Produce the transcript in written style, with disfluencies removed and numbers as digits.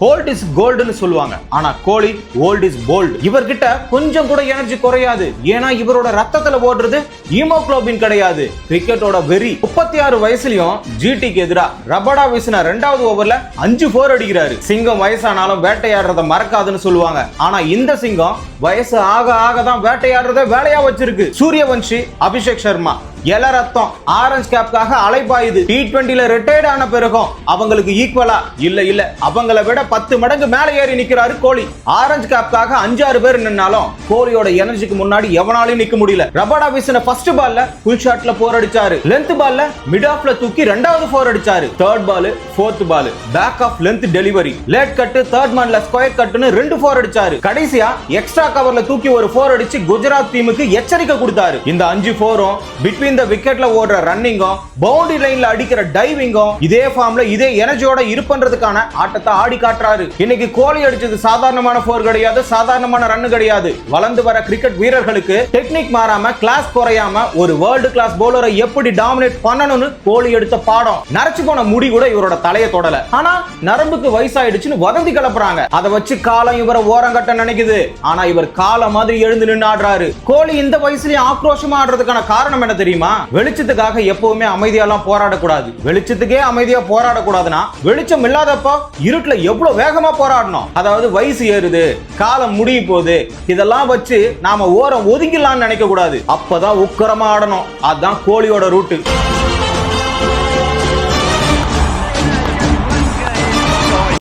Old is கோல்டுன்னு சொல்லுவாங்க. ஆனா கோலி old is bolt. இவர்கிட்ட கொஞ்சம் கூட எனர்ஜி குறையாது. ஏன்னா இவரோட ரத்தத்துல ஓடுறது ஹீமோகுளோபின் கிடையாது. கிரிக்கெட்டோட வெறி. 36 வயசுலயும் ஜிடிக்கு எதிரா ரபடா வீசின 2வது ஓவர்ல 5 4 அடிக்கிறாரு. சிங்கம் வயசானாலும் வேட்டையாடுறத மறக்காதுன்னு சொல்லுவாங்க. ஆனா இந்த சிங்கம் வயசு ஆக ஆக தான் வேட்டையாடுறத வேலையா வச்சிருக்கு. சூரியவன்ஷி, அபிஷேக் சர்மா எல ரத்தம் ஆரஞ்சு கேப்காக அலைபாயுது. T20ல ரிட்டையர்ட் ஆன பிறகும் அவங்களுக்கு ஈக்குவலா இல்ல அவங்கள விட 10 மடங்கு மேல ஏறி நிக்கிறாரு கோலி. ஆரஞ்சு கேப்காக 5-6 பேர் நின்னாலும் கோலியோட எனர்ஜிக்கு முன்னாடி எவனாலையும் நிக்க முடியல. ரபடா வீசின ஃபர்ஸ்ட் பால்ல ஃபுல் ஷாட்ல 4 அடிச்சாரு. லென்த் பால்ல மிட் ஆஃப்ல தூக்கி 2வது 4 அடிச்சாரு. Third ball, fourth ball back of length delivery, late cut, third மேன்ல ஸ்கொயர் கட்னு 2 4 அடிச்சாரு. கடைசியா எக்ஸ்ட்ரா கவர்ல தூக்கி ஒரு 4 அடிச்சு குஜராத் டீமுக்கு எச்சரிக்கை கொடுத்தாரு. இந்த 5 4ம் பிட்வீன் இந்த விக்கெட்ல ஓடுற ரன்னிங்கும் பவுண்டரி லைன்ல அடிக்கிற டைவிங்கும் இதே ஃபார்ம்ல இதே எனர்ஜியோட இருப்பன்றதுக்கான ஆட்டத்தை ஆடி காட்டுறாரு. இன்னைக்கு கோலி அடிச்சது சாதாரணமான 4 கிடையாது, சாதாரணமான ரன் கிடையாது. வளர்ந்து வர கிரிக்கெட் வீரர்களுக்கு டெக்னிக் மாறாம, கிளாஸ் குறையாம ஒரு வேர்ல்டு கிளாஸ் பவுலரை எப்படி டாமினேட் பண்ணணும்னு கோலி எடுத்த பாடம். நரைச்சு போன முடி கூட இவரோட தலையை தொடல. ஆனா நரம்புக்கு வயசாயிடுச்சுன்னு வதந்தி கிளப்புறாங்க. அதை வச்சு காலம் இவரை ஓரங்கட்ட நினைக்குது. ஆனா இவர் காலம் மாதிரி எழுந்து நின்று ஆடுறாரு. கோலி இந்த வயசுலயும் ஆக்ரோஷமா ஆடுறதுக்கான காரணம் என்ன தெரியுமா? வெளிச்சத்துக்காக எப்பவுமே அமைதியாலாம் போராடக்கூடாது. வெளிச்சத்துக்கே அமைதியா போராடக்கூடாதுன்னா வெளிச்சம் இல்லாதப்போ இருட்டுல எவ்வளவு வேகமா போராடணும். அதாவது வயசு ஏறுது, காலம் முடிய போகுது, இதெல்லாம் வச்சு நாம ஓரம் ஒதுங்கிடலாம்னு நினைக்க கூடாது. அப்பதான் உக்கரமா ஆடணும். அதுதான் கோலியோட ரூட்டு.